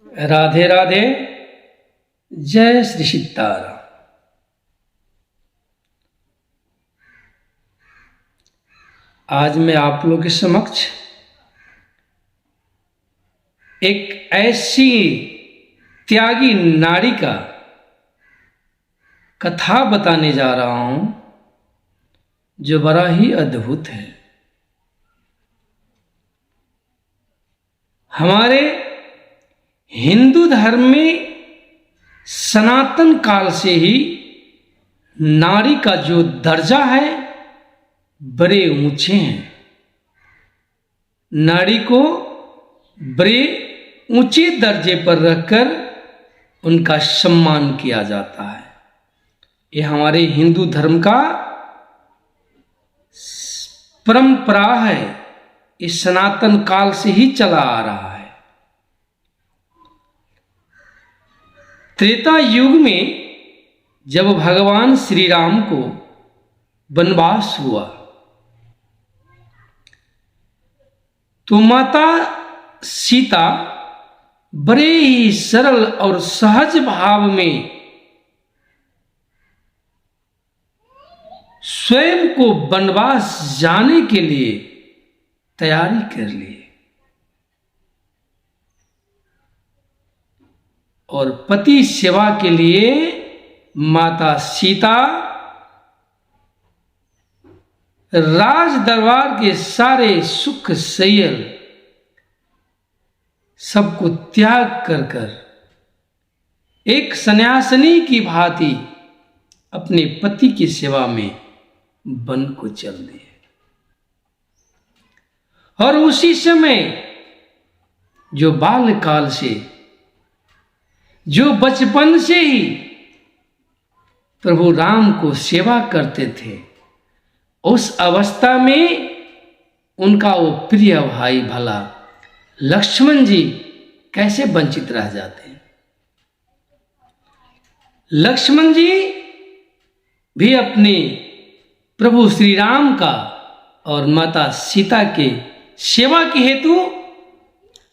राधे राधे। जय श्री सीताराम। आज मैं आप लोगों के समक्ष एक ऐसी त्यागी नारी का कथा बताने जा रहा हूं जो बड़ा ही अद्भुत है। हमारे हिंदू धर्म में सनातन काल से ही नारी का जो दर्जा है बड़े ऊंचे हैं। नारी को बड़े ऊंचे दर्जे पर रखकर उनका सम्मान किया जाता है। यह हमारे हिंदू धर्म का परंपरा है। इस सनातन काल से ही चला आ रहा है। त्रेता युग में जब भगवान श्री राम को वनवास हुआ तो माता सीता बड़े ही सरल और सहज भाव में स्वयं को वनवास जाने के लिए तैयारी कर ली और पति सेवा के लिए माता सीता राज दरबार के सारे सुख सैयल सबको त्याग कर कर एक सन्यासिनी की भांति अपने पति की सेवा में वन को चल दिए। और उसी समय जो बाल्यकाल से जो बचपन से ही प्रभु राम को सेवा करते थे, उस अवस्था में उनका वो प्रिय भाई भला लक्ष्मण जी कैसे वंचित रह जाते हैं। लक्ष्मण जी भी अपने प्रभु श्री राम का और माता सीता के सेवा के हेतु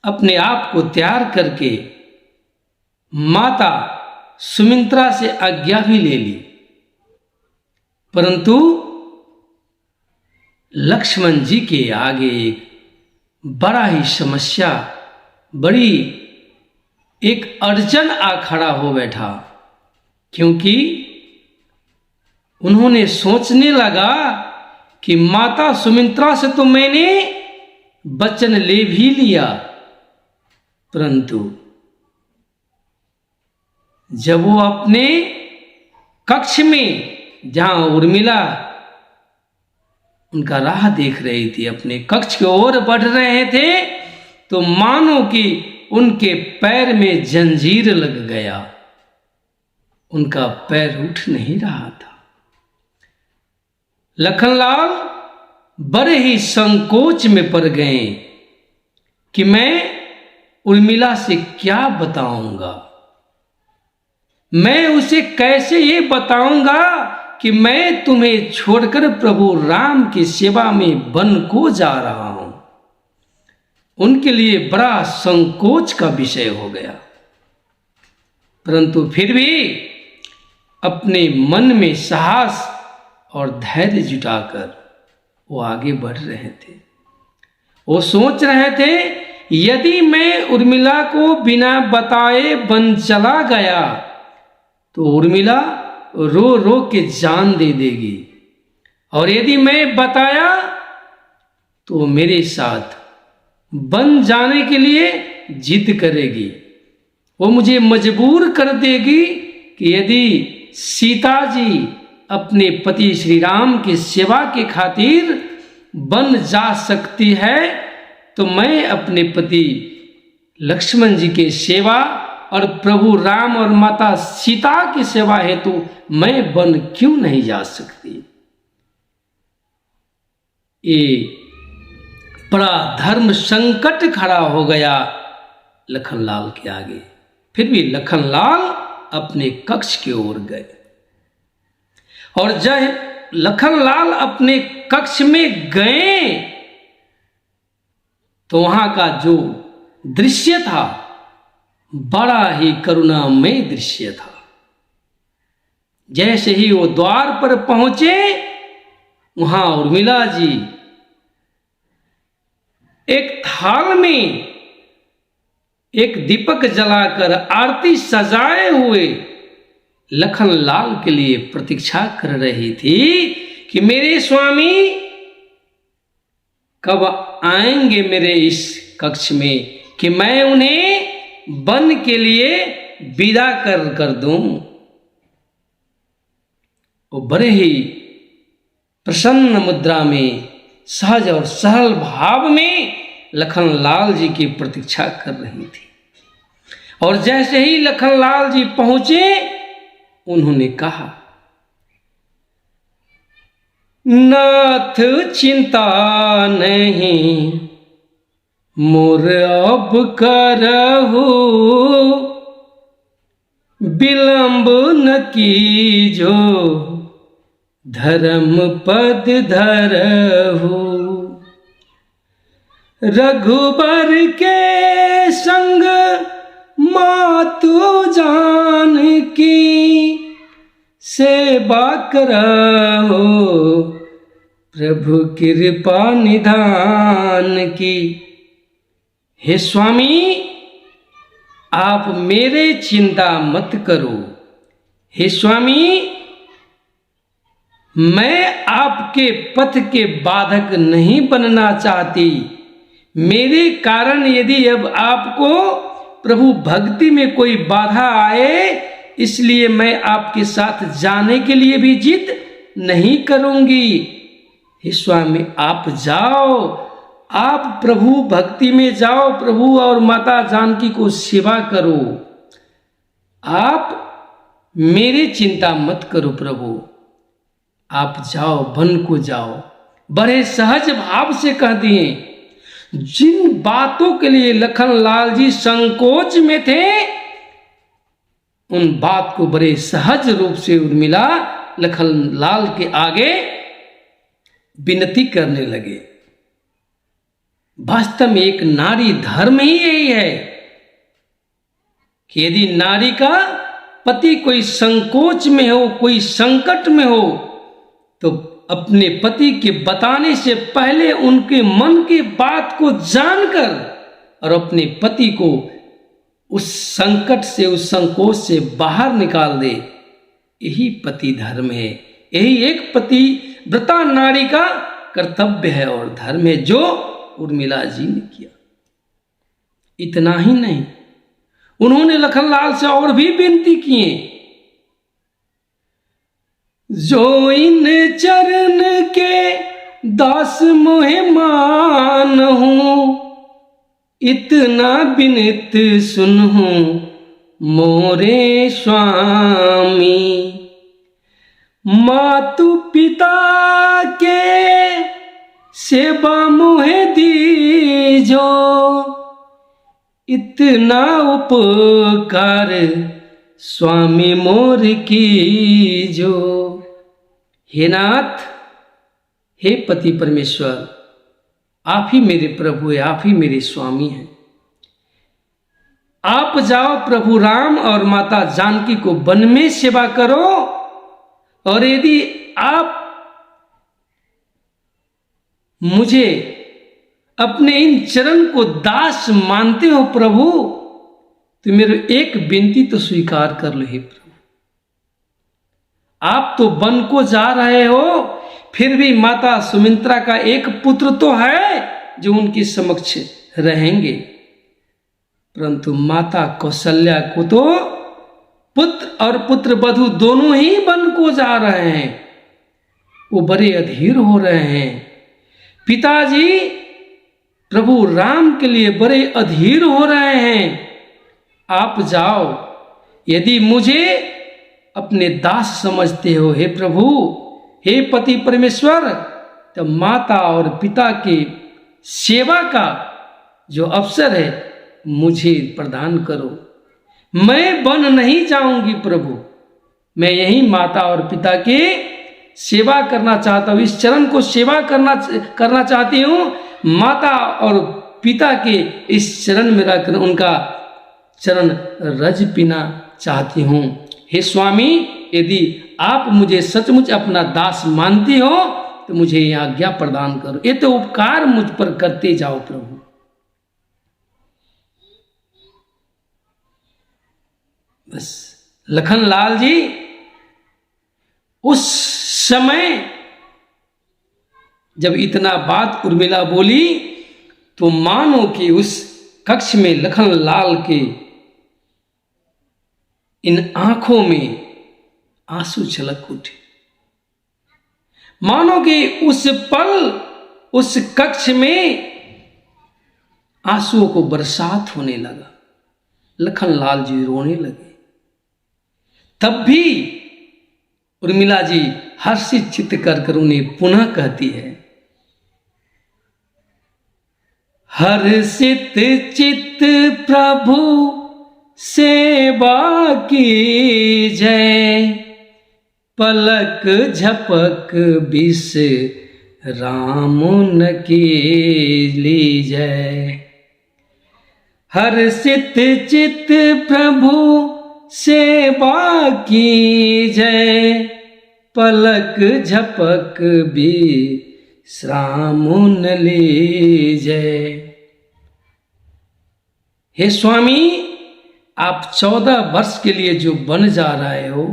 अपने आप को तैयार करके माता सुमित्रा से आज्ञा भी ले ली। परंतु लक्ष्मण जी के आगे एक बड़ा ही समस्या, बड़ी एक अड़चन आ खड़ा हो बैठा, क्योंकि उन्होंने सोचने लगा कि माता सुमित्रा से तो मैंने वचन ले भी लिया, परंतु जब वो अपने कक्ष में जहां उर्मिला उनका राह देख रही थी, अपने कक्ष की ओर बढ़ रहे थे, तो मानो कि उनके पैर में जंजीर लग गया। उनका पैर उठ नहीं रहा था। लखनलाल बड़े ही संकोच में पड़ गए कि मैं उर्मिला से क्या बताऊंगा, मैं उसे कैसे ये बताऊंगा कि मैं तुम्हें छोड़कर प्रभु राम की सेवा में वन को जा रहा हूं। उनके लिए बड़ा संकोच का विषय हो गया, परंतु फिर भी अपने मन में साहस और धैर्य जुटाकर वो आगे बढ़ रहे थे। वो सोच रहे थे, यदि मैं उर्मिला को बिना बताए वन चला गया तो उर्मिला रो रो के जान दे देगी, और यदि मैं बताया तो मेरे साथ वन जाने के लिए जिद करेगी। वो मुझे मजबूर कर देगी कि यदि सीता जी अपने पति श्री राम की सेवा के खातिर वन जा सकती है तो मैं अपने पति लक्ष्मण जी के सेवा और प्रभु राम और माता सीता की सेवा हेतु मैं वन क्यों नहीं जा सकती। ये बड़ा धर्म संकट खड़ा हो गया लखनलाल के आगे। फिर भी लखनलाल अपने कक्ष की ओर गए, और जब लखनलाल अपने कक्ष में गए तो वहां का जो दृश्य था बड़ा ही करुणामय दृश्य था। जैसे ही वो द्वार पर पहुंचे, वहां उर्मिला जी एक थाल में एक दीपक जलाकर आरती सजाए हुए लखनलाल के लिए प्रतीक्षा कर रही थी कि मेरे स्वामी कब आएंगे मेरे इस कक्ष में कि मैं उन्हें वन के लिए विदा कर दूं। वो बड़े ही प्रसन्न मुद्रा में, सहज और सरल भाव में लखनलाल जी की प्रतीक्षा कर रही थी। और जैसे ही लखनलाल जी पहुंचे, उन्होंने कहा, नाथ चिंता नहीं मोर अब करहु, विलंब न कीजो धर्म पद धरहु। रघुबर के संग मातु जानकी सेवा करहो, प्रभु कृपा निधान की। हे स्वामी, आप मेरे चिंता मत करो। हे स्वामी, मैं आपके पथ के बाधक नहीं बनना चाहती। मेरे कारण यदि अब आपको प्रभु भक्ति में कोई बाधा आए, इसलिए मैं आपके साथ जाने के लिए भी जिद नहीं करूंगी। हे स्वामी, आप जाओ, आप प्रभु भक्ति में जाओ, प्रभु और माता जानकी को सेवा करो। आप मेरी चिंता मत करो प्रभु, आप जाओ, वन को जाओ। बड़े सहज भाव से कह दिए। जिन बातों के लिए लखनलाल जी संकोच में थे, उन बात को बड़े सहज रूप से उर्मिला लखनलाल के आगे विनती करने लगे। वास्तव में एक नारी धर्म ही यही है कि यदि नारी का पति कोई संकोच में हो, कोई संकट में हो, तो अपने पति के बताने से पहले उनके मन की बात को जानकर और अपने पति को उस संकट से, उस संकोच से बाहर निकाल दे। यही पति धर्म है। यही एक पति व्रता नारी का कर्तव्य है और धर्म है, जो उर्मिला जी ने किया। इतना ही नहीं, उन्होंने लखनलाल से और भी विनती किए। जो इन चरण के दास मोहे मान हूं, इतना बिनित सुनहूं मोरे स्वामी। मातु पिता के सेवा मोहे दीजो, इतना उपकार स्वामी मोर कीजो। हे नाथ, हे पति परमेश्वर, आप ही मेरे प्रभु हैं, आप ही मेरे स्वामी हैं। आप जाओ, प्रभु राम और माता जानकी को वन में सेवा करो। और यदि आप मुझे अपने इन चरण को दास मानते हो प्रभु, तो मेरी एक विनती तो स्वीकार कर लो। हे प्रभु, आप तो वन को जा रहे हो, फिर भी माता सुमित्रा का एक पुत्र तो है जो उनके समक्ष रहेंगे, परंतु माता कौशल्या को तो पुत्र और पुत्र वधू दोनों ही वन को जा रहे हैं। वो बड़े अधीर हो रहे हैं। पिताजी प्रभु राम के लिए बड़े अधीर हो रहे हैं। आप जाओ, यदि मुझे अपने दास समझते हो हे प्रभु, हे पति परमेश्वर, तो माता और पिता के सेवा का जो अवसर है मुझे प्रदान करो। मैं वन नहीं जाऊंगी प्रभु, मैं यही माता और पिता के सेवा करना चाहता हूँ। इस चरण को सेवा करना चाहती हूँ। माता और पिता के इस चरण में रखकर उनका चरण रज पीना चाहती हूँ। हे स्वामी, यदि आप मुझे सचमुच अपना दास मानती हो तो मुझे ये आज्ञा प्रदान करो। ये तो उपकार मुझ पर करते जाओ प्रभु। बस लखनलाल जी उस समय जब इतना बात उर्मिला बोली तो मानो कि उस कक्ष में लखनलाल के इन आंखों में आंसू छलक उठे। मानो कि उस पल उस कक्ष में आंसुओं को बरसात होने लगा। लखनलाल जी रोने लगे। तब भी उर्मिला जी हर्षित चित्त कर उन्हें पुनः कहती है, हर्षित चित्त प्रभु सेवा की जय, पलक झपक बिस राम न की लीजय। हर्षित चित्त प्रभु सेवा की जय, पलक झपक विश्राम न लीजय। हे स्वामी, आप 14 वर्ष के लिए जो बन जा रहे हो,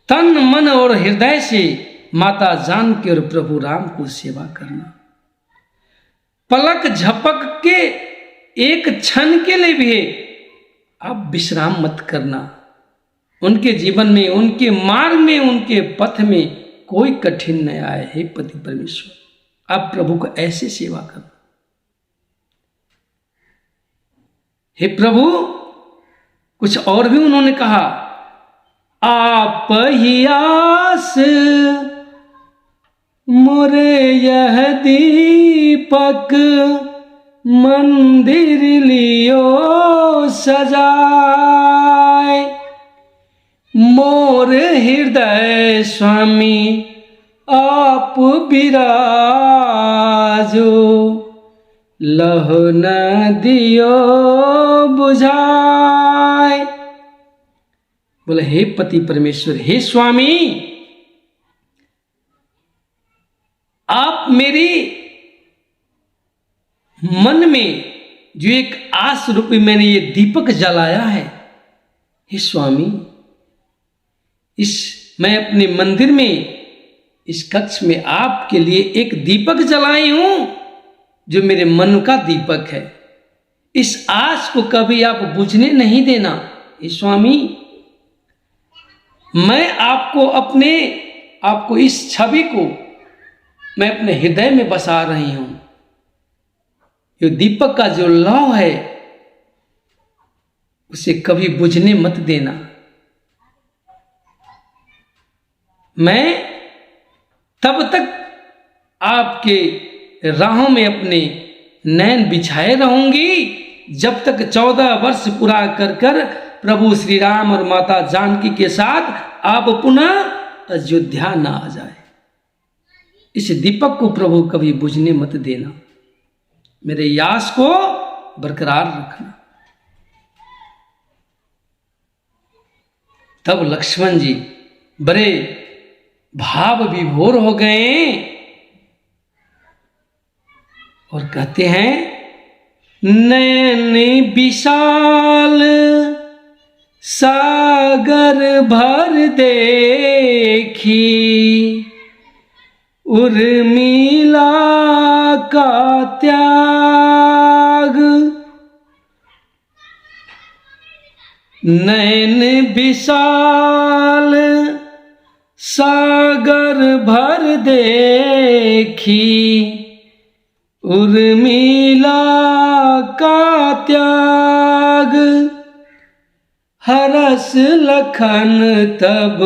तन मन और हृदय से माता जानकी और प्रभु राम को सेवा करना। पलक झपक के एक क्षण के लिए भी आप विश्राम मत करना। उनके जीवन में, उनके मार्ग में, उनके पथ में कोई कठिन न आए। हे पति परमेश्वर, आप प्रभु को ऐसे सेवा करना। हे प्रभु, कुछ और भी उन्होंने कहा, आप ही आस मोरे यह दीपक, मंदिर लियो सजाए, मोर हृदय स्वामी आप बिराजो, लहु न दियो बुझाए। बोले, हे पति परमेश्वर, हे स्वामी, आप मेरी मन में जो एक आस रूपी मैंने ये दीपक जलाया है, हे स्वामी, मैं अपने मंदिर में, इस कक्ष में आपके लिए एक दीपक जलाई हूं जो मेरे मन का दीपक है। इस आस को कभी आप बुझने नहीं देना। हे स्वामी, मैं आपको इस छवि को मैं अपने हृदय में बसा रही हूं। ये दीपक का जो लौ है उसे कभी बुझने मत देना। मैं तब तक आपके राहों में अपने नैन बिछाए रहूंगी जब तक 14 वर्ष पूरा कर प्रभु श्री राम और माता जानकी के साथ आप पुनः अयोध्या ना आ जाए। इस दीपक को प्रभु कभी बुझने मत देना। मेरे यास को बरकरार रखना। तब लक्ष्मण जी बड़े भाव विभोर हो गए और कहते हैं, नैन विशाल सागर भर देखी, उर्मिला का त्याग, नैन विशाल सागर भर देखी, उर्मिला का त्याग, हरस लखन तब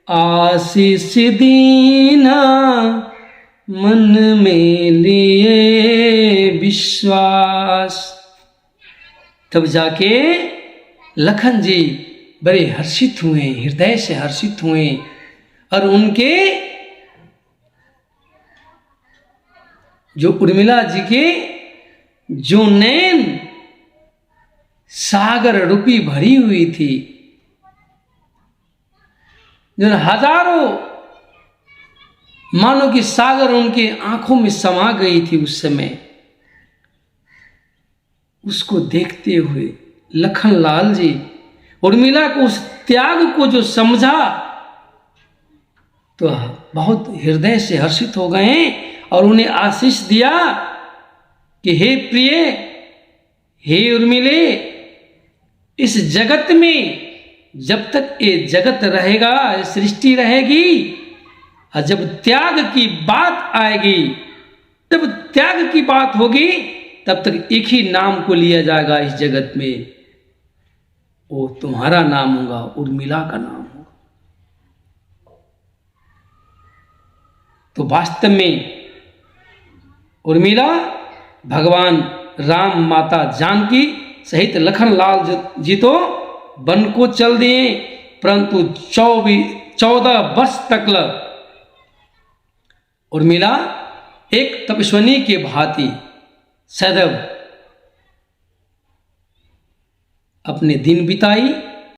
आशीष दीना, मन में लिए विश्वास। तब जाके लखन जी बड़े हर्षित हुए, हृदय से हर्षित हुए और उनके जो उर्मिला जी के जो नैन सागर रूपी भरी हुई थी, जो हजारों मानो कि सागर उनके आंखों में समा गई थी उस समय, उसको देखते हुए लखनलाल जी उर्मिला को उस त्याग को जो समझा तो बहुत हृदय से हर्षित हो गए और उन्हें आशीष दिया कि हे प्रिय, हे उर्मिले, इस जगत में जब तक ये जगत रहेगा, सृष्टि रहेगी, और जब त्याग की बात आएगी, जब त्याग की बात होगी, तब तक एक ही नाम को लिया जाएगा इस जगत में, वो तुम्हारा नाम होगा, उर्मिला का नाम होगा। तो वास्तव में उर्मिला भगवान राम, माता जानकी सहित लखनलाल जी तो वन को चल दिए, परंतु 14 वर्ष तक उर्मिला एक तपस्विनी के भांति सदैव अपने दिन बिताई